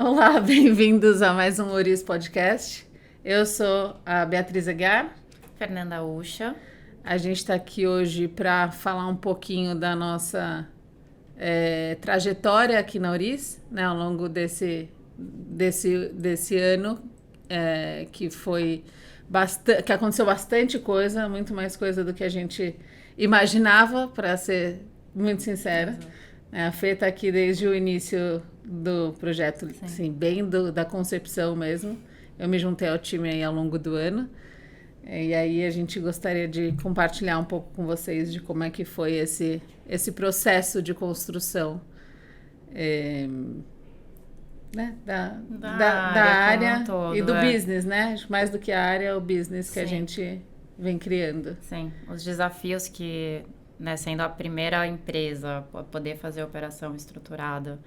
Olá, bem-vindos a mais um Ouriço Podcast. Eu sou a Beatriz Aguiar. Fernanda Ucha. A gente está aqui hoje para falar um pouquinho da nossa trajetória aqui na Ouriço, né, ao longo desse ano, que foi que aconteceu bastante coisa, muito mais coisa do que a gente imaginava, para ser muito sincera. A Fê está aqui desde o início do projeto, assim, bem da concepção mesmo. Eu me juntei ao time aí ao longo do ano. E aí a gente gostaria de compartilhar um pouco com vocês de como é que foi esse processo de construção né? da área todo, e do business, né? Mais do que a área, é o business que a gente vem criando. Sim, os desafios que, né, sendo a primeira empresa a poder fazer operação estruturada,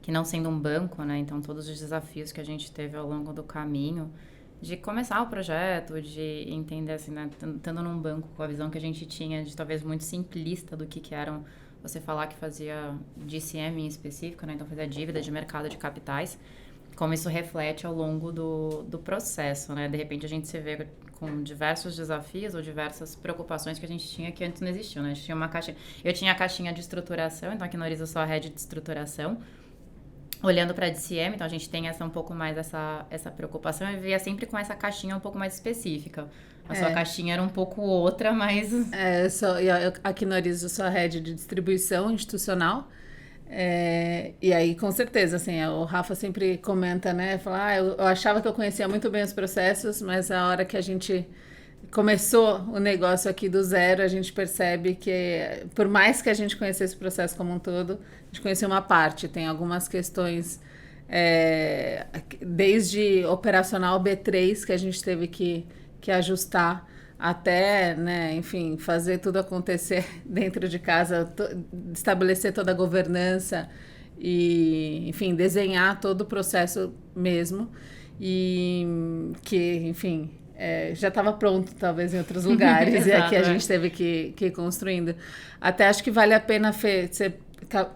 que não sendo um banco, né? Então, todos os desafios que a gente teve ao longo do caminho, de começar o projeto, de entender, assim, né? Estando num banco com a visão que a gente tinha, de talvez muito simplista do que eram, você falar que fazia DCM em específico, né? Então, fazia dívida de mercado de capitais, como isso reflete ao longo do processo, né? De repente, a gente se vê com diversos desafios ou diversas preocupações que a gente tinha que antes não existiam, né? A gente tinha uma caixa... Eu tinha a caixinha de estruturação, então aqui na Oriza eu sou a head de estruturação, olhando para a DCM, então a gente tem um pouco mais essa preocupação e via sempre com essa caixinha um pouco mais específica. A sua caixinha era um pouco outra, mas... Aqui no Oriza eu sou a head de distribuição institucional. E aí, com certeza, assim, o Rafa sempre comenta, né? Fala, eu achava que eu conhecia muito bem os processos, mas a hora que a gente começou o negócio aqui do zero, a gente percebe que, por mais que a gente conhecesse o processo como um todo, a gente conhecia uma parte. Tem algumas questões, desde operacional B3, que a gente teve que ajustar, até, né, enfim, fazer tudo acontecer dentro de casa, estabelecer toda a governança e, enfim, desenhar todo o processo mesmo. E que, enfim, já estava pronto, talvez, em outros lugares. E aqui a gente teve que ir construindo. Até acho que vale a pena, Fê, você,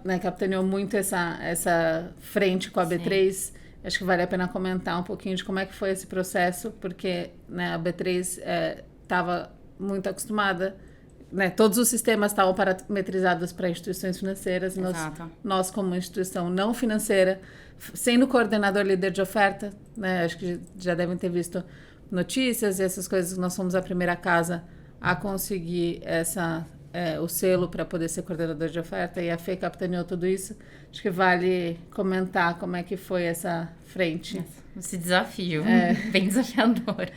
né, capitaneou muito essa frente com a B3. Acho que vale a pena comentar um pouquinho de como é que foi esse processo, porque, né, a B3 estava muito acostumada, né, todos os sistemas estavam parametrizados para instituições financeiras. Nós, como instituição não financeira, sendo coordenador líder de oferta, né, acho que já devem ter visto notícias e essas coisas, nós fomos a primeira casa a conseguir o selo para poder ser coordenador de oferta, e a Fê capitaneou tudo isso. Acho que vale comentar como é que foi essa frente. Esse desafio, bem desafiador.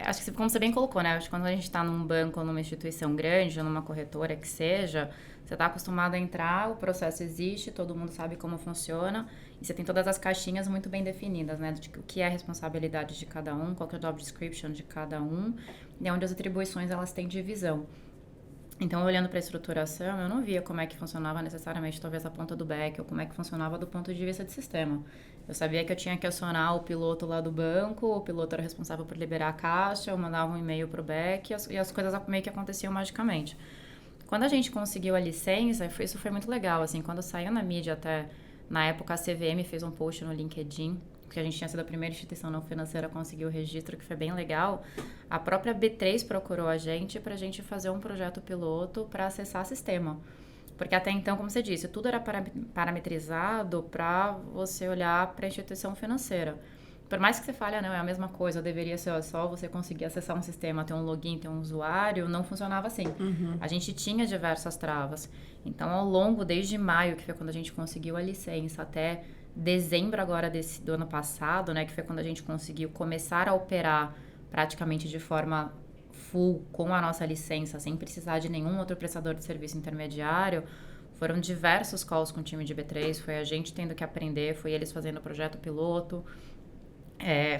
Acho que, como você bem colocou, né? Acho que quando a gente está num banco ou numa instituição grande, ou numa corretora que seja, você está acostumado a entrar, o processo existe, todo mundo sabe como funciona, e você tem todas as caixinhas muito bem definidas, né? De o que é a responsabilidade de cada um, qual que é o job description de cada um, e onde as atribuições elas têm divisão. Então, olhando para a estruturação, eu não via como é que funcionava necessariamente, talvez, a ponta do back, ou como é que funcionava do ponto de vista de sistema. Eu sabia que eu tinha que acionar o piloto lá do banco, o piloto era responsável por liberar a caixa, eu mandava um e-mail para o back, e as coisas meio que aconteciam magicamente. Quando a gente conseguiu a licença, isso foi muito legal, assim, quando saiu na mídia até, na época a CVM fez um post no LinkedIn, que a gente tinha sido a primeira instituição não financeira a conseguir o registro, que foi bem legal. A própria B3 procurou a gente para a gente fazer um projeto piloto para acessar o sistema. Porque até então, como você disse, tudo era parametrizado para você olhar para a instituição financeira. Por mais que você fale, não, é a mesma coisa, deveria ser só você conseguir acessar um sistema, ter um login, ter um usuário, não funcionava assim. A gente tinha diversas travas. Então, ao longo, desde maio, que foi quando a gente conseguiu a licença, até dezembro agora do ano passado, né, que foi quando a gente conseguiu começar a operar praticamente de forma full com a nossa licença, sem precisar de nenhum outro prestador de serviço intermediário, foram diversos calls com o time de B3, foi a gente tendo que aprender, foi eles fazendo o projeto piloto,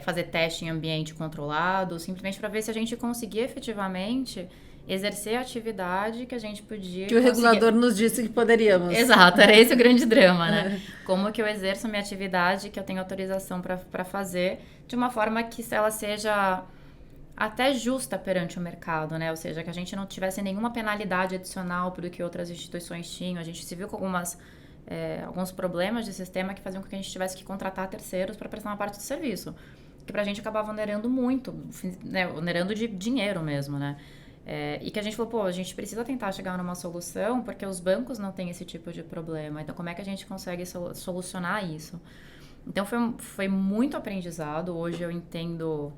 fazer teste em ambiente controlado, simplesmente para ver se a gente conseguia efetivamente exercer a atividade que a gente podia... Que o regulador nos disse que poderíamos. Exato, era esse o grande drama, né? Como que eu exerço a minha atividade que eu tenho autorização para fazer de uma forma que ela seja até justa perante o mercado, né? Ou seja, que a gente não tivesse nenhuma penalidade adicional para o que outras instituições tinham. A gente se viu com algumas alguns problemas de sistema que faziam com que a gente tivesse que contratar terceiros para prestar uma parte do serviço. Que pra gente acabava onerando muito, né, onerando de dinheiro mesmo, né? E que a gente falou, pô, a gente precisa tentar chegar numa solução porque os bancos não têm esse tipo de problema. Então, como é que a gente consegue solucionar isso? Então, foi muito aprendizado. Hoje eu entendo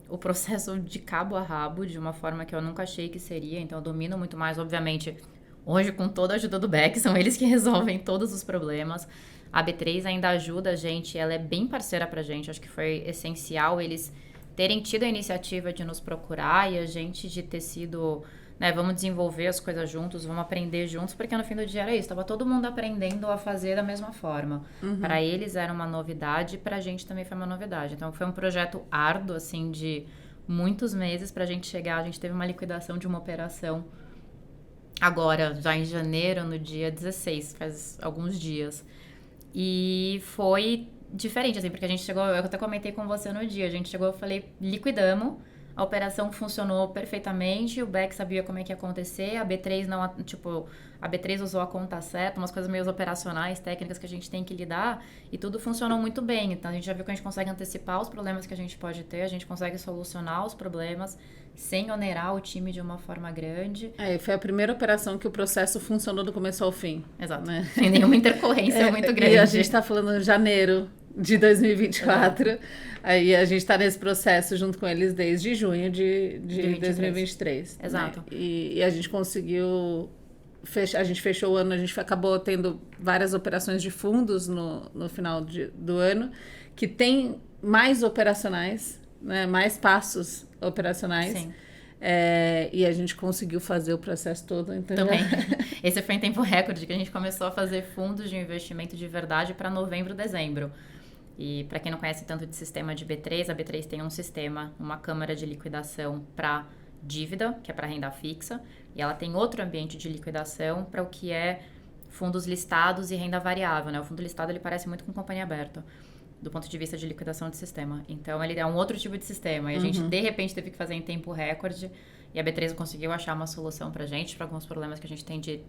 o processo de cabo a rabo de uma forma que eu nunca achei que seria. Então, eu domino muito mais, obviamente. Hoje, com toda a ajuda do Beck, são eles que resolvem todos os problemas. A B3 ainda ajuda a gente, ela é bem parceira pra gente. Acho que foi essencial eles terem tido a iniciativa de nos procurar e a gente de ter sido, né, vamos desenvolver as coisas juntos, vamos aprender juntos, porque no fim do dia era isso, tava todo mundo aprendendo a fazer da mesma forma. Para eles era uma novidade, pra gente também foi uma novidade. Então foi um projeto árduo, assim, de muitos meses pra gente chegar. A gente teve uma liquidação de uma operação agora, já em janeiro, no dia 16, faz alguns dias. E foi diferente, assim, porque a gente chegou, eu até comentei com você no dia, a gente chegou, eu falei, liquidamos, a operação funcionou perfeitamente, o Beck sabia como é que ia acontecer, a B3 não, tipo, a B3 usou a conta certa, umas coisas meio operacionais, técnicas que a gente tem que lidar, e tudo funcionou muito bem. Então a gente já viu que a gente consegue antecipar os problemas que a gente pode ter, a gente consegue solucionar os problemas sem onerar o time de uma forma grande. Foi a primeira operação que o processo funcionou do começo ao fim. Exato, né? Sem nenhuma intercorrência muito grande. E a gente está falando de janeiro de 2024, aí a gente está nesse processo junto com eles desde junho de 2023. Exato. Né? E a gente conseguiu a gente fechou o ano, a gente acabou tendo várias operações de fundos no final do ano, que tem mais operacionais, né, mais passos operacionais. Sim. E a gente conseguiu fazer o processo todo. Então também. Esse foi em tempo recorde, que a gente começou a fazer fundos de investimento de verdade para novembro, dezembro. E para quem não conhece tanto de sistema de B3, a B3 tem um sistema, uma câmara de liquidação para dívida, que é para renda fixa, e ela tem outro ambiente de liquidação para o que é fundos listados e renda variável, né? O fundo listado ele parece muito com companhia aberta, do ponto de vista de liquidação de sistema. Então, ele é um outro tipo de sistema. E a gente, de repente, teve que fazer em tempo recorde. E a B3 conseguiu achar uma solução pra gente, para alguns problemas que a gente tem de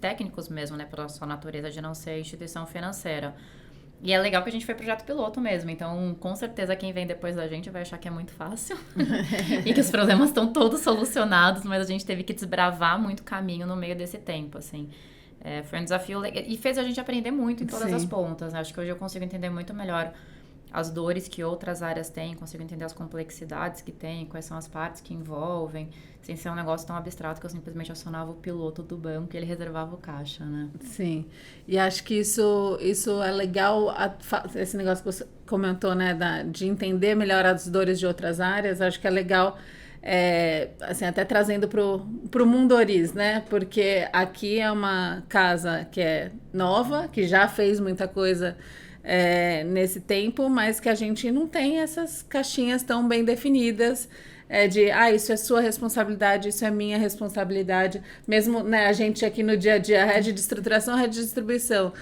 técnicos mesmo, né? Pela sua natureza de não ser instituição financeira. E é legal que a gente foi projeto piloto mesmo. Então, com certeza, quem vem depois da gente vai achar que é muito fácil. E que os problemas estão todos solucionados. Mas a gente teve que desbravar muito caminho no meio desse tempo, assim. Foi um desafio legal e fez a gente aprender muito em todas as pontas. Acho que hoje eu consigo entender muito melhor as dores que outras áreas têm, consigo entender as complexidades que tem, quais são as partes que envolvem, sem ser um negócio tão abstrato que eu simplesmente acionava o piloto do banco e ele reservava o caixa, né? Sim, e acho que isso é legal, esse negócio que você comentou, né, de entender melhor as dores de outras áreas, acho que é legal... assim, até trazendo pro mundo Oriz, né? Porque aqui é uma casa que é nova, que já fez muita coisa nesse tempo, mas que a gente não tem essas caixinhas tão bem definidas isso é sua responsabilidade, isso é minha responsabilidade. Mesmo, né, a gente aqui no dia a dia, rede de estruturação, rede de distribuição,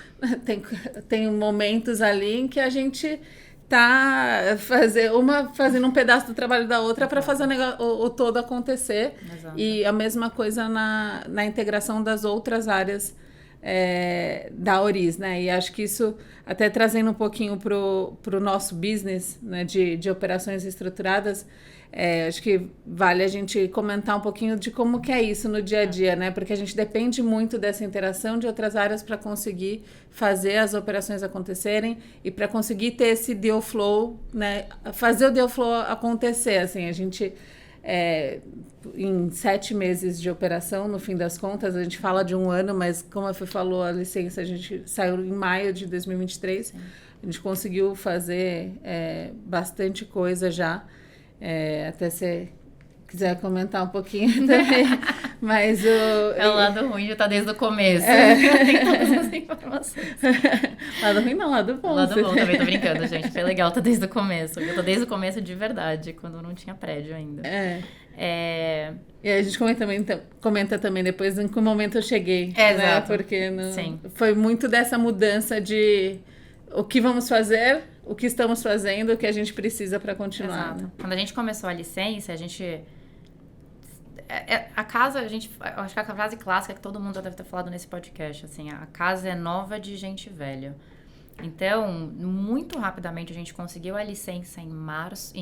tem momentos ali em que a gente tá fazendo um pedaço do trabalho da outra para fazer o todo acontecer. Exato. E a mesma coisa na integração das outras áreas da Oriz, né? E acho que isso, até trazendo um pouquinho pro nosso business, né, de operações estruturadas, acho que vale a gente comentar um pouquinho de como que é isso no dia a dia, né? Porque a gente depende muito dessa interação de outras áreas para conseguir fazer as operações acontecerem e para conseguir ter esse deal flow, né? Fazer o deal flow acontecer, assim, a gente... em 7 meses de operação, no fim das contas, a gente fala de um ano, mas como a Fê falou, a licença a gente saiu em maio de 2023, Sim. A gente conseguiu fazer bastante coisa já, até se quiser comentar um pouquinho também, mas o lado ruim já está desde o começo, tem todas as informações. Lado ruim não, lado bom. Lado bom também, tô brincando, gente, foi legal estar desde o começo, eu tô desde o começo de verdade, quando não tinha prédio ainda. E a gente comenta também depois em que momento eu cheguei, né? Exato. Porque foi muito dessa mudança de o que vamos fazer, o que estamos fazendo, o que a gente precisa para continuar. Exato. Né? Quando a gente começou a licença, a gente a casa, eu acho que a frase clássica que todo mundo já deve ter falado nesse podcast, assim, a casa é nova de gente velha. Então, muito rapidamente a gente conseguiu a licença em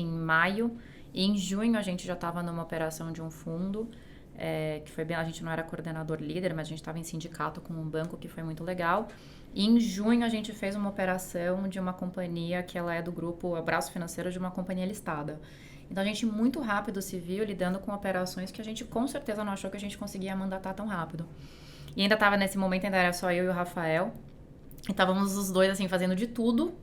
maio, e em junho a gente já estava numa operação de um fundo, que foi bem, a gente não era coordenador líder, mas a gente estava em sindicato com um banco, que foi muito legal. E em junho a gente fez uma operação de uma companhia que ela é do grupo, é o braço financeiro de uma companhia listada. Então a gente muito rápido se viu lidando com operações que a gente com certeza não achou que a gente conseguia mandatar tão rápido. E ainda estava nesse momento, ainda era só eu e o Rafael. E estávamos os dois, assim, fazendo de tudo,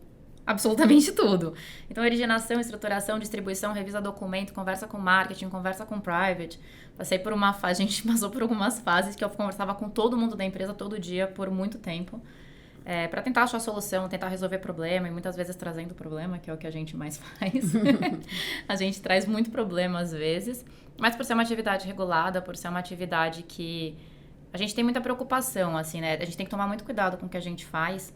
absolutamente tudo. Então, originação, estruturação, distribuição, revisa documento, conversa com marketing, conversa com private. Passei por uma fase, a gente passou por algumas fases que eu conversava com todo mundo da empresa todo dia, por muito tempo, para tentar achar solução, tentar resolver problema, e muitas vezes trazendo problema, que é o que a gente mais faz. A gente traz muito problema às vezes, mas por ser uma atividade regulada, por ser uma atividade que a gente tem muita preocupação, assim, né? A gente tem que tomar muito cuidado com o que a gente faz,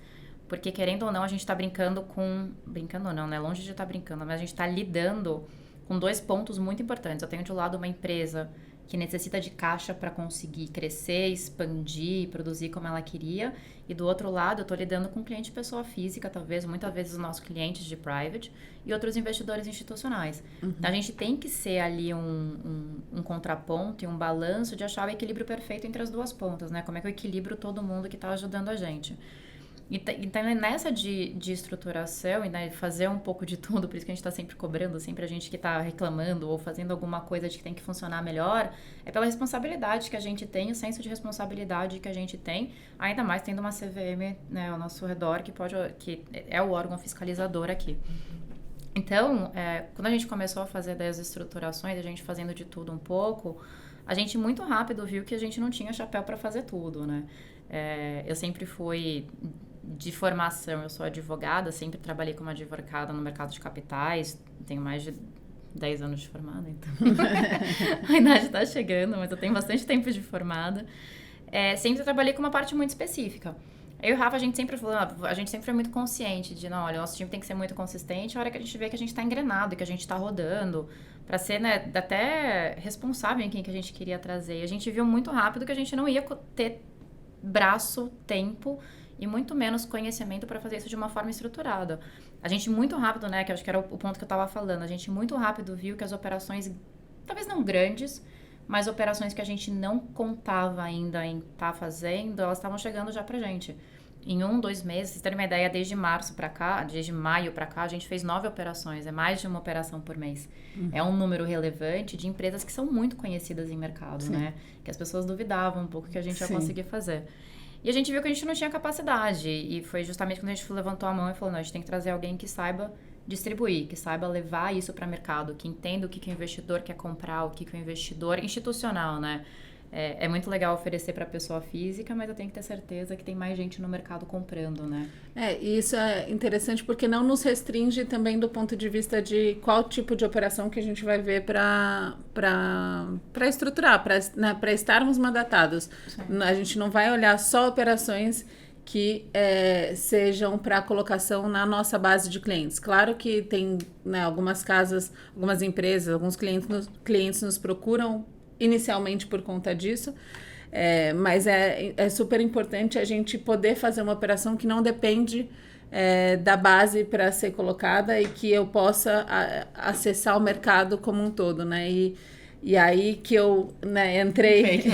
porque, querendo ou não, a gente tá brincando com... Brincando ou não, né? Longe de estar brincando, mas a gente tá lidando com 2 pontos muito importantes. Eu tenho de um lado uma empresa que necessita de caixa para conseguir crescer, expandir, produzir como ela queria. E do outro lado, eu tô lidando com cliente pessoa física, talvez, muitas vezes os nossos clientes de private e outros investidores institucionais. Então, a gente tem que ser ali um contraponto e um balanço de achar o equilíbrio perfeito entre as 2 pontas, né? Como é que eu equilibro todo mundo que tá ajudando a gente. Então, nessa de estruturação e, né, fazer um pouco de tudo, por isso que a gente está sempre cobrando, sempre a gente que está reclamando ou fazendo alguma coisa de que tem que funcionar melhor, é pela responsabilidade que a gente tem, o senso de responsabilidade que a gente tem, ainda mais tendo uma CVM, né, ao nosso redor, que é o órgão fiscalizador aqui. Então, quando a gente começou a fazer das estruturações, a gente fazendo de tudo um pouco, a gente muito rápido viu que a gente não tinha chapéu para fazer tudo, né? Eu sempre fui... De formação, eu sou advogada, sempre trabalhei como advogada no mercado de capitais, tenho mais de 10 anos de formada, então a idade está chegando, mas eu tenho bastante tempo de formada. Sempre trabalhei com uma parte muito específica. Eu e o Rafa, a gente sempre foi muito consciente de, não, olha, nosso time tem que ser muito consistente, a hora que a gente vê que a gente está engrenado, que a gente está rodando, para ser, né, até responsável em quem que a gente queria trazer. E a gente viu muito rápido que a gente não ia ter braço, tempo e muito menos conhecimento para fazer isso de uma forma estruturada. A gente muito rápido, né, que eu acho que era o ponto que eu estava falando, a gente muito rápido viu que as operações, talvez não grandes, mas operações que a gente não contava ainda em estar fazendo, elas estavam chegando já pra gente. Em 2 meses, vocês terem uma ideia, desde maio para cá, a gente fez 9 operações, é mais de uma operação por mês. É um número relevante de empresas que são muito conhecidas em mercado, né? Que as pessoas duvidavam um pouco que a gente ia conseguir fazer. E a gente viu que a gente não tinha capacidade. E foi justamente quando a gente levantou a mão e falou, não, a gente tem que trazer alguém que saiba distribuir, que saiba levar isso para o mercado, que entenda o que o investidor quer comprar, o que o investidor institucional, né? É muito legal oferecer para a pessoa física, mas eu tenho que ter certeza que tem mais gente no mercado comprando, né? E isso é interessante porque não nos restringe também do ponto de vista de qual tipo de operação que a gente vai ver para estruturar, para estarmos mandatados. Sim. A gente não vai olhar só operações que sejam para colocação na nossa base de clientes. Claro que tem, né, algumas casas, algumas empresas, alguns clientes nos procuram inicialmente por conta disso, mas é super importante a gente poder fazer uma operação que não depende da base para ser colocada e que eu possa acessar o mercado como um todo, né? E aí que eu, né, entrei.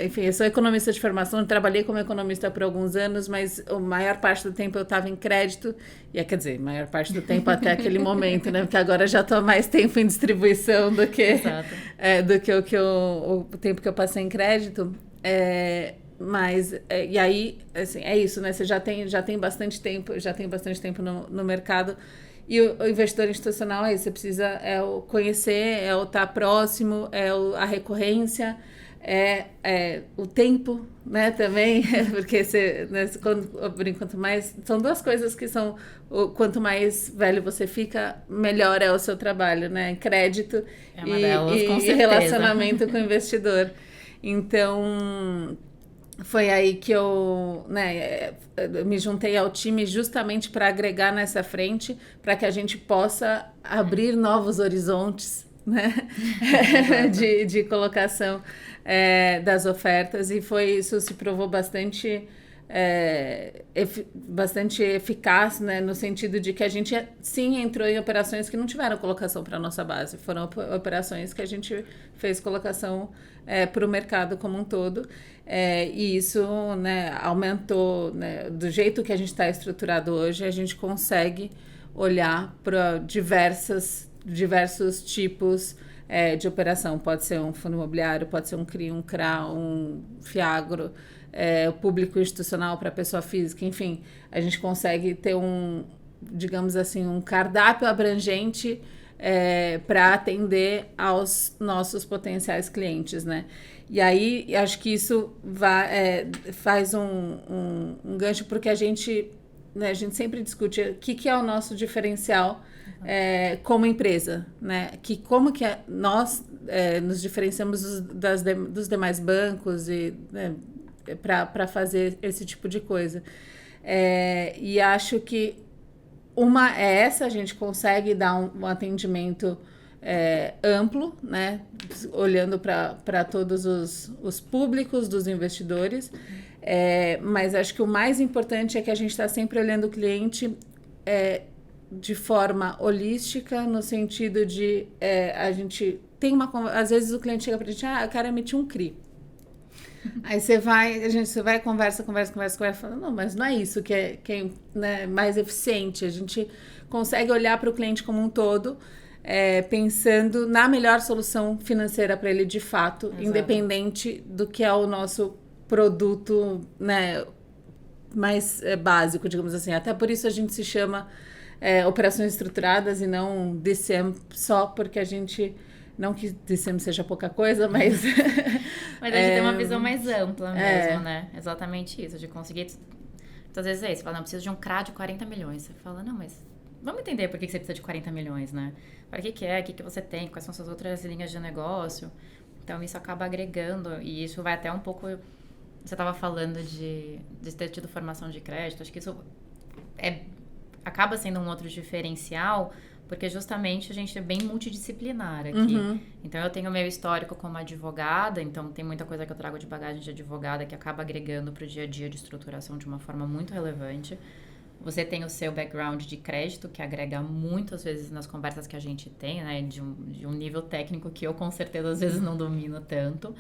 Enfim, eu sou economista de formação, trabalhei como economista por alguns anos, mas a maior parte do tempo eu estava em crédito, quer dizer, maior parte do tempo até aquele momento, né? Porque agora já estou mais tempo em distribuição do que o tempo que eu passei em crédito. Mas, e aí, assim, é isso, né? Você já tem bastante tempo, no mercado. E o investidor institucional você precisa o conhecer, o estar próximo, a recorrência, o tempo, né, também, porque quanto mais, são 2 coisas que são, quanto mais velho você fica, melhor é o seu trabalho, né, crédito e relacionamento com o investidor. Então, foi aí que eu me juntei ao time justamente para agregar nessa frente, para que a gente possa abrir novos horizontes, né? de colocação das ofertas, e isso se provou bastante eficaz, né, no sentido de que a gente sim entrou em operações que não tiveram colocação para a nossa base, foram operações que a gente fez colocação para o mercado como um todo, e isso, né, aumentou, né, do jeito que a gente está estruturado hoje, a gente consegue olhar para diversos tipos de operação. Pode ser um fundo imobiliário, pode ser um CRI, um CRA, um FIAGRO, o público institucional para pessoa física, enfim, a gente consegue ter digamos assim, um cardápio abrangente para atender aos nossos potenciais clientes, né? E aí, acho que isso faz um gancho, porque a gente sempre discute o que é o nosso diferencial como empresa, né? Como que nós nos diferenciamos dos demais bancos e para fazer esse tipo de coisa. E acho que a gente consegue dar um atendimento amplo, né? Olhando para todos os públicos dos investidores, mas acho que o mais importante é que a gente está sempre olhando o cliente de forma holística, no sentido de a gente tem às vezes o cliente chega para a gente, eu quero emitir um CRI. Aí você vai, conversa, fala, não, mas não é isso que é né, mais eficiente. A gente consegue olhar para o cliente como um todo, pensando na melhor solução financeira para ele de fato, exato, independente do que é o nosso produto, né, mais básico, digamos assim. Até por isso a gente se chama operações estruturadas e não DCM, só porque a gente... Não que DCM seja pouca coisa, mas... Mas a gente tem uma visão mais ampla mesmo, né? Exatamente isso, de conseguir... Muitas vezes você fala, não, preciso de um CRA de 40 milhões. Você fala, não, mas vamos entender por que você precisa de 40 milhões, né? Para que é, o que você tem, quais são suas outras linhas de negócio. Então, isso acaba agregando, e isso vai até um pouco... Você estava falando de ter tido formação de crédito, acho que isso acaba sendo um outro diferencial, porque justamente a gente é bem multidisciplinar aqui. Uhum. Então, eu tenho o meu histórico como advogada, então tem muita coisa que eu trago de bagagem de advogada que acaba agregando para o dia a dia de estruturação de uma forma muito relevante. Você tem o seu background de crédito, que agrega muitas vezes nas conversas que a gente tem, né? De um nível técnico que eu, com certeza, às vezes não domino tanto.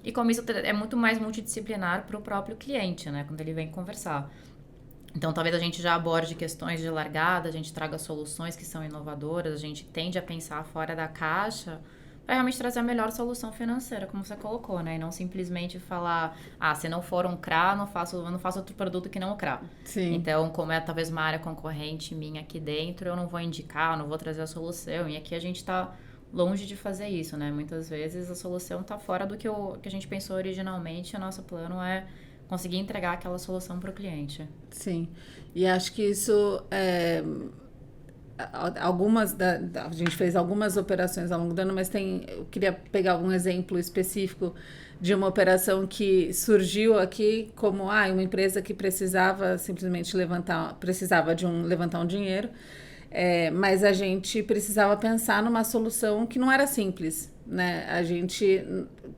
E como isso é muito mais multidisciplinar para o próprio cliente, né? Quando ele vem conversar. Então, talvez a gente já aborde questões de largada, a gente traga soluções que são inovadoras, a gente tende a pensar fora da caixa para realmente trazer a melhor solução financeira, como você colocou, né? E não simplesmente falar, se não for um CRA, eu não faço outro produto que não o CRA. Sim. Então, como é talvez uma área concorrente minha aqui dentro, eu não vou indicar, eu não vou trazer a solução. E aqui a gente está longe de fazer isso, né? Muitas vezes a solução está fora do que a gente pensou originalmente, o nosso plano é conseguir entregar aquela solução para o cliente. Sim, e acho que isso a gente fez algumas operações ao longo do ano, mas eu queria pegar um exemplo específico de uma operação que surgiu aqui como uma empresa que precisava simplesmente levantar um dinheiro, mas a gente precisava pensar numa solução que não era simples, né? A gente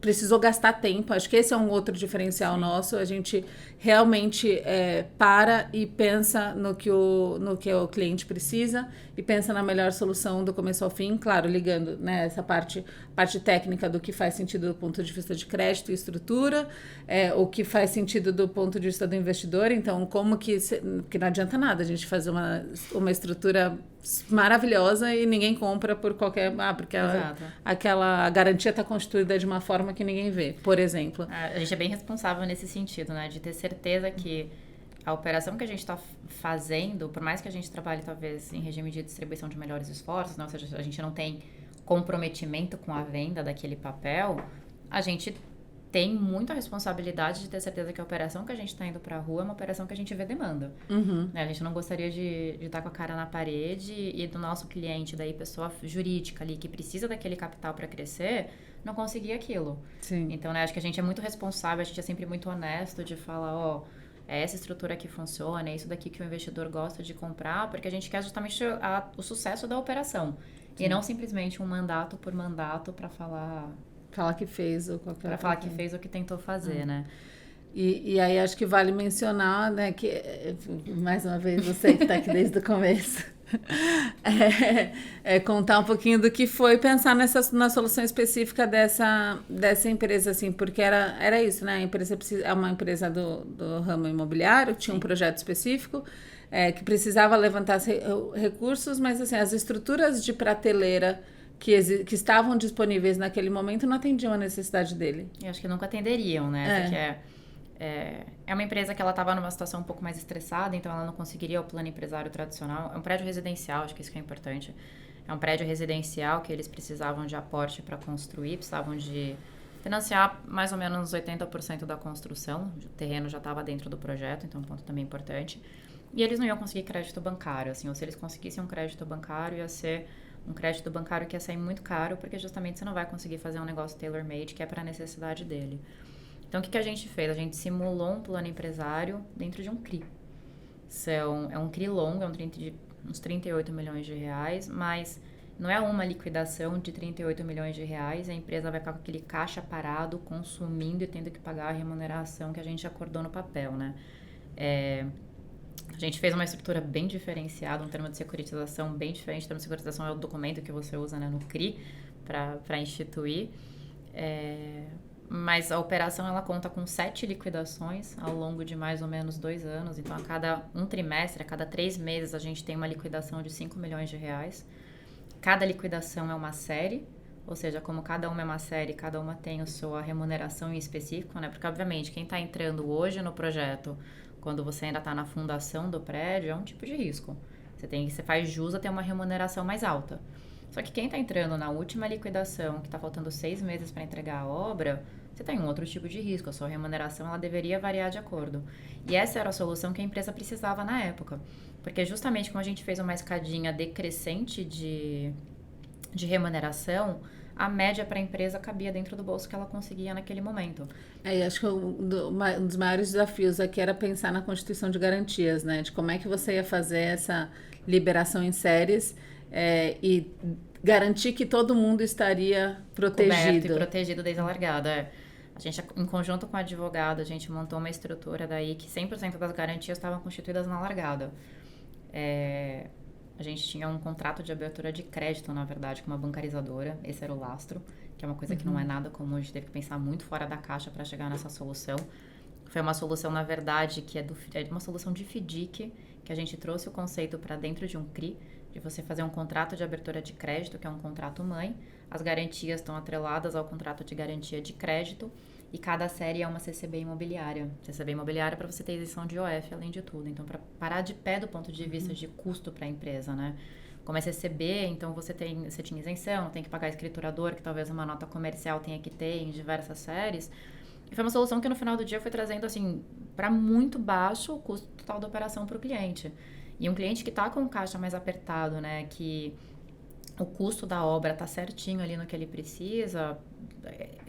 precisou gastar tempo, acho que esse é um outro diferencial nosso, a gente realmente para e pensa no que o cliente precisa e pensa na melhor solução do começo ao fim, claro, ligando, né, essa parte técnica do que faz sentido do ponto de vista de crédito e estrutura, o que faz sentido do ponto de vista do investidor, então como que não adianta nada a gente fazer uma estrutura maravilhosa e ninguém compra por qualquer... porque aquela garantia está constituída de uma forma que ninguém vê, por exemplo. A gente é bem responsável nesse sentido, né? De ter certeza que a operação que a gente está fazendo, por mais que a gente trabalhe talvez em regime de distribuição de melhores esforços, né? Ou seja, a gente não tem comprometimento com a venda daquele papel, a gente tem muita responsabilidade de ter certeza que a operação que a gente está indo para a rua é uma operação que a gente vê demanda. Uhum. A gente não gostaria de estar com a cara na parede e do nosso cliente, daí pessoa jurídica ali, que precisa daquele capital para crescer, não conseguir aquilo. Sim. Então, né, acho que a gente é muito responsável, a gente é sempre muito honesto de falar, é essa estrutura que funciona, é isso daqui que o investidor gosta de comprar, porque a gente quer justamente o sucesso da operação. E não simplesmente um mandato por mandato para falar... Falar que fez ou qualquer Para falar que fez ou que tentou fazer, né? E aí acho que vale mencionar, né, que, mais uma vez, você que está aqui desde o começo, contar um pouquinho do que foi pensar na solução específica dessa empresa, assim, porque era isso, né? A empresa é uma empresa do ramo imobiliário, tinha um projeto específico, que precisava levantar recursos, mas assim, as estruturas de prateleira que estavam disponíveis naquele momento não atendiam a necessidade dele. Eu acho que nunca atenderiam, né? Porque é uma empresa que ela estava numa situação um pouco mais estressada, então ela não conseguiria o plano empresário tradicional. É um prédio residencial, acho que isso que é importante. É um prédio residencial que eles precisavam de aporte para construir, precisavam de financiar mais ou menos 80% da construção. O terreno já estava dentro do projeto, então é um ponto também importante. E eles não iam conseguir crédito bancário, assim, ou se eles conseguissem um crédito bancário, ia ser um crédito bancário que ia sair muito caro, porque justamente você não vai conseguir fazer um negócio tailor-made que é para a necessidade dele. Então, o que a gente fez? A gente simulou um plano empresário dentro de um CRI. É um CRI longo, é um CRI de uns 38 milhões de reais, mas não é uma liquidação de 38 milhões de reais, a empresa vai ficar com aquele caixa parado, consumindo e tendo que pagar a remuneração que a gente acordou no papel, né? A gente fez uma estrutura bem diferenciada, um termo de securitização bem diferente. O termo de securitização é o documento que você usa, né, no CRI para instituir. Mas a operação ela conta com 7 liquidações ao longo de mais ou menos 2 anos. Então, a cada um trimestre, a cada 3 meses, a gente tem uma liquidação de 5 milhões de reais. Cada liquidação é uma série, ou seja, como cada uma é uma série, cada uma tem a sua remuneração em específico, né? Porque, obviamente, quem está entrando hoje no projeto, quando você ainda está na fundação do prédio, é um tipo de risco. Você faz jus a ter uma remuneração mais alta. Só que quem está entrando na última liquidação, que está faltando 6 meses para entregar a obra, você tem um outro tipo de risco. A sua remuneração ela deveria variar de acordo. E essa era a solução que a empresa precisava na época. Porque justamente como a gente fez uma escadinha decrescente de remuneração, a média para a empresa cabia dentro do bolso que ela conseguia naquele momento. E acho que um dos maiores desafios aqui era pensar na constituição de garantias, né? De como é que você ia fazer essa liberação em séries e garantir que todo mundo estaria protegido. Coberto e protegido desde a largada. A gente, em conjunto com o advogado, a gente montou uma estrutura daí que 100% das garantias estavam constituídas na largada. A gente tinha um contrato de abertura de crédito, na verdade, com uma bancarizadora. Esse era o lastro, que é uma coisa que não é nada comum. A gente teve que pensar muito fora da caixa para chegar nessa solução. Foi uma solução, na verdade, que é uma solução de FDIC, que a gente trouxe o conceito para dentro de um CRI, de você fazer um contrato de abertura de crédito, que é um contrato mãe. As garantias estão atreladas ao contrato de garantia de crédito e cada série é uma CCB imobiliária. CCB imobiliária para você ter isenção de IOF, além de tudo. Então, para parar de pé do ponto de vista de custo para a empresa, né? Como é CCB, então você tinha isenção, não tem que pagar escriturador, que talvez uma nota comercial tenha que ter em diversas séries. E foi uma solução que no final do dia foi trazendo, assim, para muito baixo o custo total da operação para o cliente. E um cliente que está com o caixa mais apertado, né, que o custo da obra está certinho ali no que ele precisa,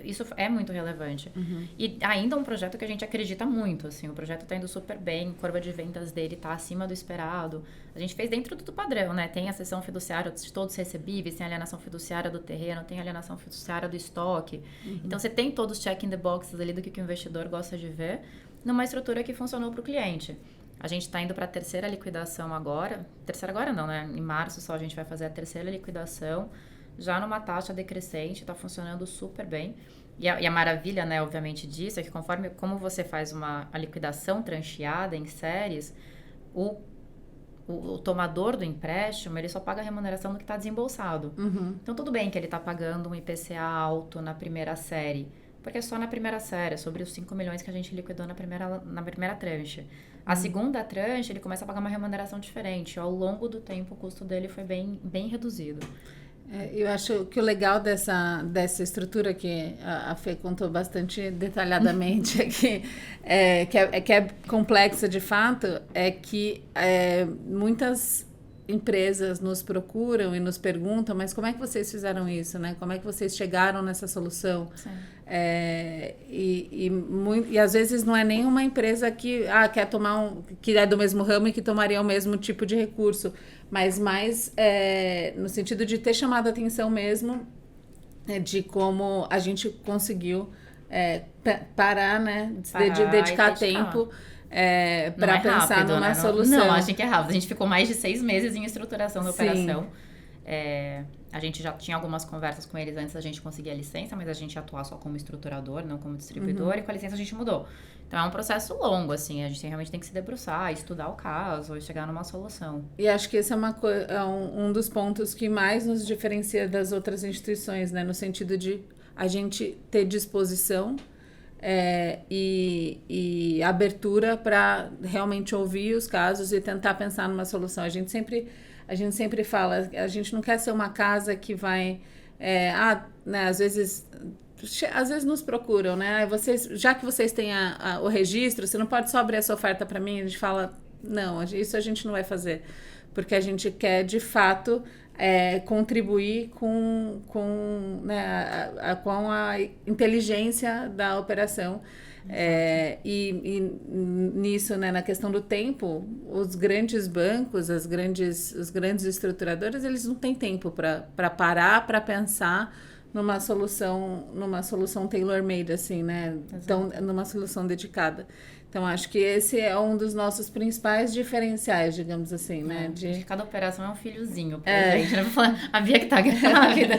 isso é muito relevante. E ainda um projeto que a gente acredita muito, assim, o projeto está indo super bem, a curva de vendas dele está acima do esperado. A gente fez dentro do padrão, né? Tem a cessão fiduciária de todos os recebíveis, tem a alienação fiduciária do terreno, tem a alienação fiduciária do estoque. Então, você tem todos os check in the boxes ali do que o investidor gosta de ver, numa estrutura que funcionou para o cliente. A gente está indo para a terceira liquidação agora. Terceira agora não, né? Em março só a gente vai fazer a terceira liquidação, já numa taxa decrescente, está funcionando super bem. E a maravilha, né, obviamente, disso é que como você faz a liquidação trancheada em séries, o tomador do empréstimo, ele só paga a remuneração do que está desembolsado. Então, tudo bem que ele está pagando um IPCA alto na primeira série, porque é só na primeira série, sobre os 5 milhões que a gente liquidou na primeira tranche. A segunda tranche, ele começa a pagar uma remuneração diferente. Ao longo do tempo, o custo dele foi bem, bem reduzido. Eu acho que o legal dessa estrutura que a Fê contou bastante detalhadamente aqui, que é complexa de fato, é que muitas empresas nos procuram e nos perguntam, mas como é que vocês fizeram isso, né? Como é que vocês chegaram nessa solução? E às vezes não é nenhuma empresa que quer que é do mesmo ramo e que tomaria o mesmo tipo de recurso, mas mais no sentido de ter chamado a atenção mesmo de como a gente conseguiu parar, né? Dedicar tempo para pensar rápido, numa né? solução. Não, achei que é rápido. A gente ficou mais de 6 meses em estruturação da operação. A gente já tinha algumas conversas com eles antes da gente conseguir a licença, mas a gente ia atuar só como estruturador, não como distribuidor, e com a licença a gente mudou. Então é um processo longo, assim, a gente realmente tem que se debruçar, estudar o caso e chegar numa solução. E acho que esse é um dos pontos que mais nos diferencia das outras instituições, né? No sentido de a gente ter disposição e abertura para realmente ouvir os casos e tentar pensar numa solução. A gente sempre fala, a gente não quer ser uma casa que vai... né, às vezes nos procuram, né? Já que vocês têm o registro, você não pode só abrir essa oferta para mim? A gente fala, não, isso a gente não vai fazer. Porque a gente quer, de fato, contribuir com a inteligência da operação. E nisso, né, na questão do tempo, os grandes bancos, os grandes estruturadores, eles não têm tempo para parar, para pensar numa solução tailor-made, assim, né? Então, numa solução dedicada. Então, acho que esse é um dos nossos principais diferenciais, digamos assim, né? Acho que cada operação é um filhozinho pra gente, né? Vou falar, a Bia que tá grávida.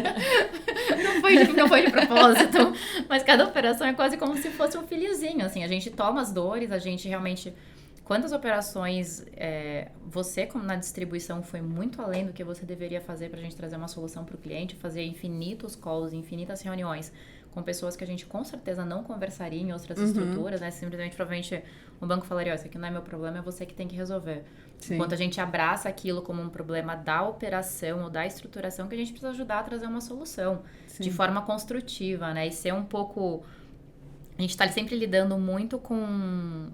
Não foi de propósito, mas cada operação é quase como se fosse um filhozinho, assim. A gente toma as dores, a gente realmente... Quantas operações você, como na distribuição, foi muito além do que você deveria fazer pra gente trazer uma solução pro cliente, fazer infinitos calls, infinitas reuniões com pessoas que a gente com certeza não conversaria em outras estruturas, né? Simplesmente, provavelmente, o banco falaria, isso aqui não é meu problema, é você que tem que resolver. Sim. Enquanto a gente abraça aquilo como um problema da operação ou da estruturação, que a gente precisa ajudar a trazer uma solução. Sim. De forma construtiva, né? E ser um pouco... A gente tá sempre lidando muito com...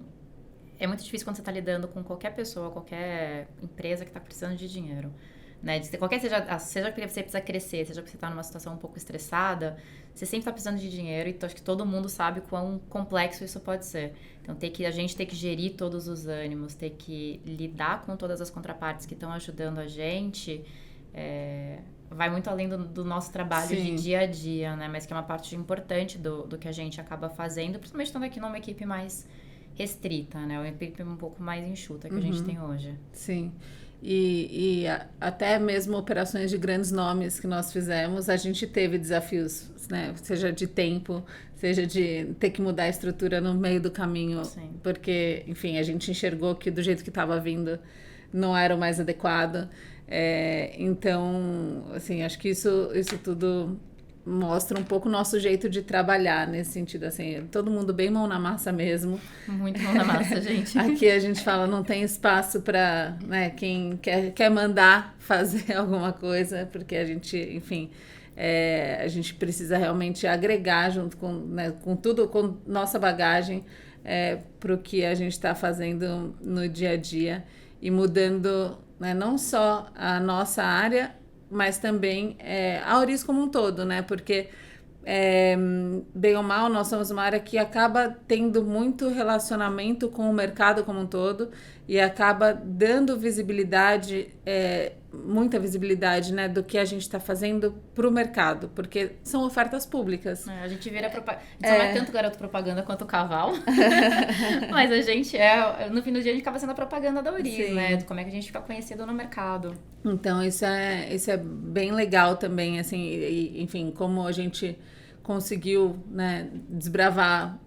É muito difícil quando você tá lidando com qualquer pessoa, qualquer empresa que tá precisando de dinheiro. Né? Seja porque você precisa crescer, seja porque você está numa situação um pouco estressada, você sempre está precisando de dinheiro, então acho que todo mundo sabe quão complexo isso pode ser. Então a gente tem que gerir todos os ânimos, ter que lidar com todas as contrapartes que estão ajudando a gente, vai muito além do nosso trabalho Sim. de dia a dia, né? Mas que é uma parte importante do que a gente acaba fazendo, principalmente estando aqui numa equipe mais restrita, né? Uma equipe um pouco mais enxuta que a gente tem hoje. Sim. E até mesmo operações de grandes nomes que nós fizemos, a gente teve desafios, né? Seja de tempo, seja de ter que mudar a estrutura no meio do caminho. Sim. Porque, enfim, a gente enxergou que do jeito que estava vindo não era o mais adequado. Então, assim, acho que isso tudo mostra um pouco o nosso jeito de trabalhar nesse sentido, assim, todo mundo bem mão na massa mesmo. Muito mão na massa, gente. Aqui a gente fala, não tem espaço para, né, quem quer mandar fazer alguma coisa, porque a gente, enfim, a gente precisa realmente agregar junto com, né, com tudo, com nossa bagagem para o que a gente está fazendo no dia a dia e mudando, né, não só a nossa área, mas também a Auris como um todo, né? Porque, bem ou mal, nós somos uma área que acaba tendo muito relacionamento com o mercado como um todo e acaba dando visibilidade, muita visibilidade, né, do que a gente está fazendo para o mercado, porque são ofertas públicas. A gente vira propaganda. Não é tanto garoto propaganda quanto o cavalo, mas a gente no fim do dia a gente acaba sendo a propaganda da Auris, Sim. né? Como é que a gente fica conhecido no mercado. Então, isso é bem legal também, assim, enfim, como a gente conseguiu, né, desbravar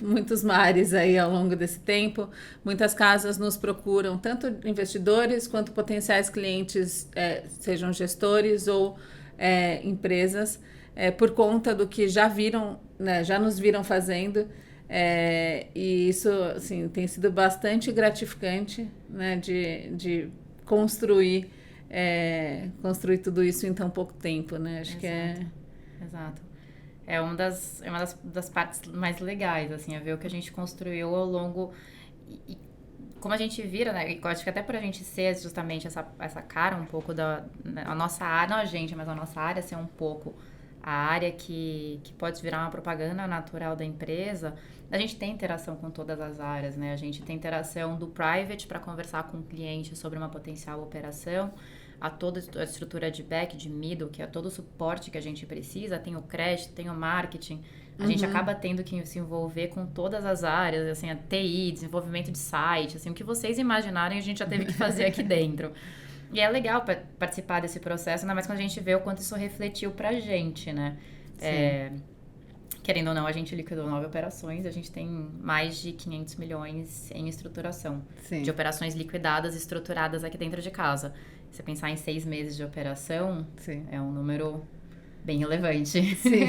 muitos mares aí ao longo desse tempo. Muitas casas nos procuram, tanto investidores quanto potenciais clientes, sejam gestores ou empresas, por conta do que já viram, né, já nos viram fazendo. E isso, assim, tem sido bastante gratificante, né, de construir tudo isso em tão pouco tempo, né? Acho Exato. que Exato. É uma das partes mais legais, assim, é ver o que a gente construiu ao longo... como a gente vira, né? E acho que até por a gente ser justamente essa cara um pouco a nossa área, não a gente, mas a nossa área ser um pouco a área que pode virar uma propaganda natural da empresa, a gente tem interação com todas as áreas, né? A gente tem interação do private para conversar com o cliente sobre uma potencial operação, a toda a estrutura de back, de middle, que é todo o suporte que a gente precisa, tem o crédito, tem o marketing. A gente acaba tendo que se envolver com todas as áreas, assim, a TI, desenvolvimento de site, assim, o que vocês imaginarem a gente já teve que fazer aqui dentro. E é legal participar desse processo, ainda mais quando a gente vê o quanto isso refletiu pra gente, né? Querendo ou não, a gente liquidou 9 operações, a gente tem mais de 500 milhões em estruturação. Sim. De operações liquidadas e estruturadas aqui dentro de casa. Se você pensar em 6 meses de operação, é um número bem relevante. Sim,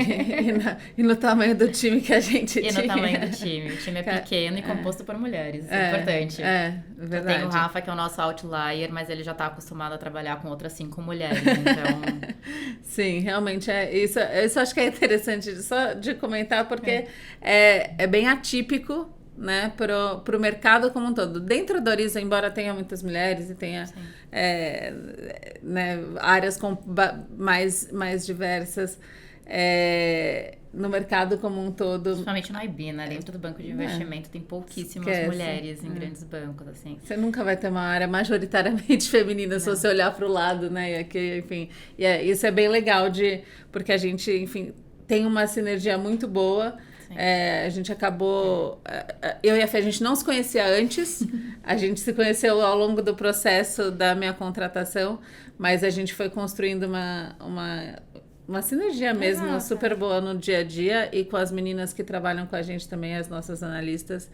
e no tamanho do time que a gente tinha. E no tamanho do time. O time é pequeno e composto por mulheres. Isso é importante. Verdade. Tem o Rafa, que é o nosso outlier, mas ele já está acostumado a trabalhar com outras 5 mulheres, então... Sim, realmente isso acho que é interessante só de comentar, porque é bem atípico, né, pro mercado como um todo. Dentro da Oriza, embora tenha muitas mulheres e tenha né, áreas mais diversas, no mercado como um todo... Principalmente no IB, né? Dentro do banco de investimento tem pouquíssimas mulheres em grandes bancos, assim. Você nunca vai ter uma área majoritariamente feminina se você olhar para o lado, né? E aqui, enfim, isso é bem legal porque a gente, enfim, tem uma sinergia muito boa. A gente acabou... Eu e a Fê, a gente não se conhecia antes. A gente se conheceu ao longo do processo da minha contratação, mas a gente foi construindo uma sinergia mesmo, super boa no dia a dia, e com as meninas que trabalham com a gente também, as nossas analistas.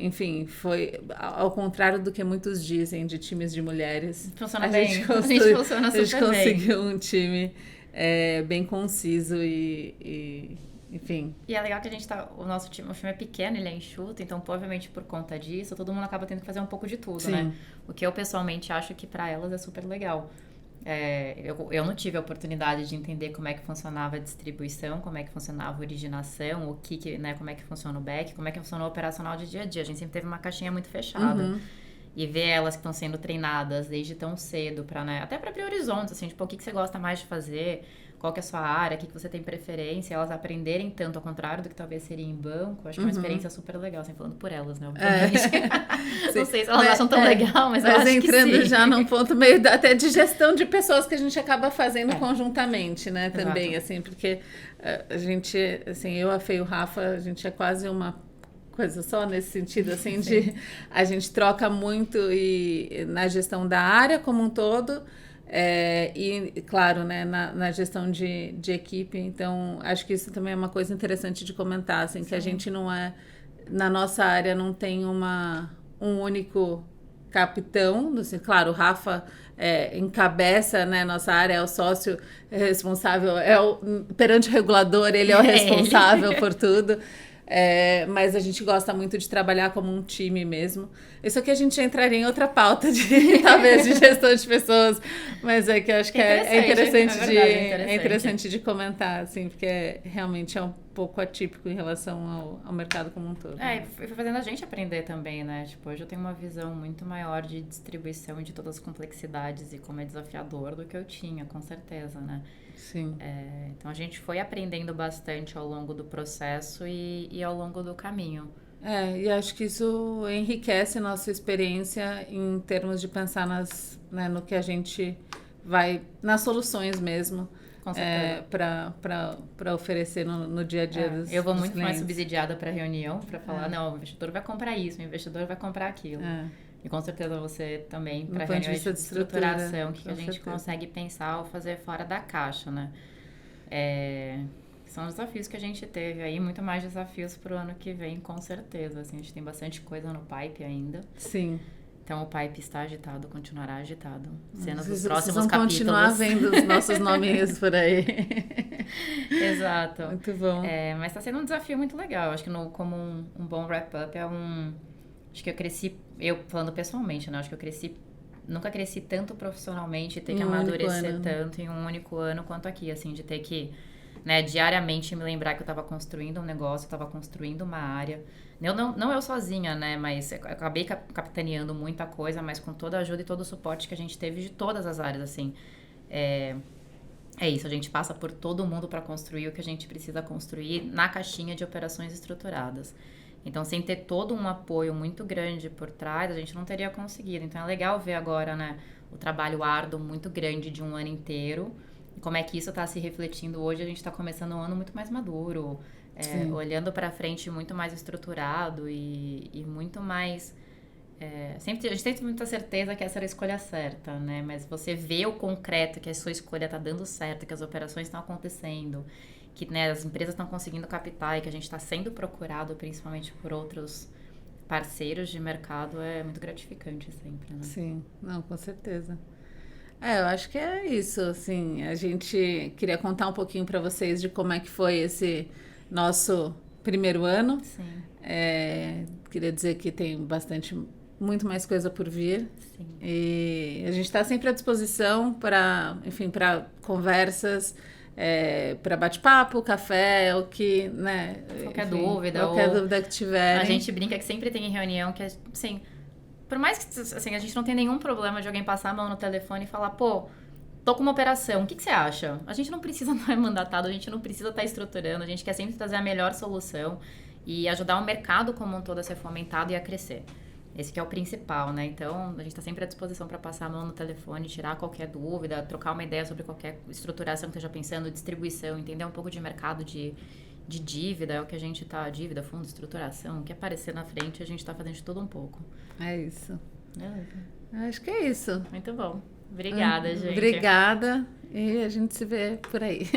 Enfim, foi ao contrário do que muitos dizem de times de mulheres. Funciona bem, a gente funciona super bem. A gente conseguiu um time bem conciso enfim. E é legal que o nosso time, o time é pequeno, ele é enxuto, então, obviamente, por conta disso, todo mundo acaba tendo que fazer um pouco de tudo, né? O que eu, pessoalmente, acho que para elas é super legal. Eu não tive a oportunidade de entender como é que funcionava a distribuição, como é que funcionava a originação, né, como é que funciona o back, como é que funciona o operacional de dia a dia. A gente sempre teve uma caixinha muito fechada. E ver elas que estão sendo treinadas desde tão cedo, né, até para abrir horizontes, assim, tipo, o que você gosta mais de fazer, qual que é a sua área, o que você tem preferência, elas aprenderem tanto ao contrário do que talvez seria em banco. Acho que é uma experiência super legal, assim, falando por elas, né? Não sei se elas acham tão legal, mas eu acho que sim. Mas entrando já num ponto meio até de gestão de pessoas que a gente acaba fazendo conjuntamente, né? Também, assim, porque a gente, assim, eu, a Fê e o Rafa, a gente é quase uma coisa só nesse sentido, assim, de a gente troca muito na gestão da área como um todo. E, claro, né, na gestão de equipe. Então, acho que isso também é uma coisa interessante de comentar, assim, que a gente não na nossa área não tem um único capitão, assim, claro, o Rafa encabeça, né, nossa área, é o sócio responsável, perante o regulador, ele é o responsável por tudo. Mas a gente gosta muito de trabalhar como um time mesmo. Isso aqui a gente entraria em outra pauta talvez de gestão de pessoas, mas é que eu acho que é interessante de comentar, assim, porque realmente é um pouco atípico em relação ao mercado como um todo. E foi fazendo a gente aprender também, né? Tipo, hoje eu tenho uma visão muito maior de distribuição e de todas as complexidades e como é desafiador do que eu tinha, com certeza, né? Sim. Então a gente foi aprendendo bastante ao longo do processo e ao longo do caminho. E acho que isso enriquece nossa experiência em termos de pensar no que a gente vai, nas soluções mesmo, para oferecer no dia a dia dos Eu vou muito clientes. mais subsidiada para reunião, para falar, não, o investidor vai comprar isso, o investidor vai comprar aquilo. E com certeza você também, para reuniões de estruturação, que a gente consegue pensar ou fazer fora da caixa, né? São os desafios que a gente teve aí, muito mais desafios para o ano que vem, com certeza. Assim, a gente tem bastante coisa no pipe ainda. Sim. Então, o pipe está agitado, continuará agitado. Cenas dos próximos capítulos. Vocês vão continuar vendo os nossos nominhos por aí. Exato. Muito bom. Mas está sendo um desafio muito legal. Acho que como um bom wrap-up acho que eu cresci, eu falando pessoalmente, né? Acho que eu nunca cresci tanto profissionalmente, ter que amadurecer tanto em um único ano quanto aqui, assim, de ter que né, diariamente me lembrar que eu estava construindo um negócio, eu estava construindo uma área. Não eu sozinha, né, mas eu acabei capitaneando muita coisa, mas com toda a ajuda e todo o suporte que a gente teve de todas as áreas, assim. É isso, a gente passa por todo mundo para construir o que a gente precisa construir na caixinha de operações estruturadas. Então, sem ter todo um apoio muito grande por trás, a gente não teria conseguido. Então, é legal ver agora, né, o trabalho árduo muito grande de um ano inteiro. E como é que isso está se refletindo hoje. A gente está começando um ano muito mais maduro, olhando para frente muito mais estruturado e muito mais... a gente tem muita certeza que essa era a escolha certa, né? Mas você vê o concreto, que a sua escolha está dando certo, que as operações estão acontecendo, que, né, as empresas estão conseguindo captar e que a gente está sendo procurado principalmente por outros parceiros de mercado, é muito gratificante sempre, né? Sim, não, com certeza. Eu acho que é isso, assim, a gente queria contar um pouquinho para vocês de como é que foi esse nosso primeiro ano. Sim. Queria dizer que tem muito mais coisa por vir. Sim. E a gente está sempre à disposição para, enfim, para conversas, para bate-papo, café, o que, né? Qualquer enfim, dúvida. Qualquer dúvida que tiverem. A gente brinca que sempre tem reunião que, assim, por mais que, assim, a gente não tem nenhum problema de alguém passar a mão no telefone e falar, pô, tô com uma operação, o que você acha? A gente não precisa estar mandatado, a gente não precisa estar estruturando, a gente quer sempre trazer a melhor solução e ajudar o mercado como um todo a ser fomentado e a crescer. Esse que é o principal, né? Então, a gente está sempre à disposição para passar a mão no telefone, tirar qualquer dúvida, trocar uma ideia sobre qualquer estruturação que esteja pensando, distribuição, entender um pouco de mercado de dívida, é o que a gente tá... Dívida, fundo, estruturação, o que aparecer na frente, a gente tá fazendo de tudo um pouco. É isso. Beleza. Acho que é isso. Muito bom. Obrigada, gente. Obrigada. E a gente se vê por aí.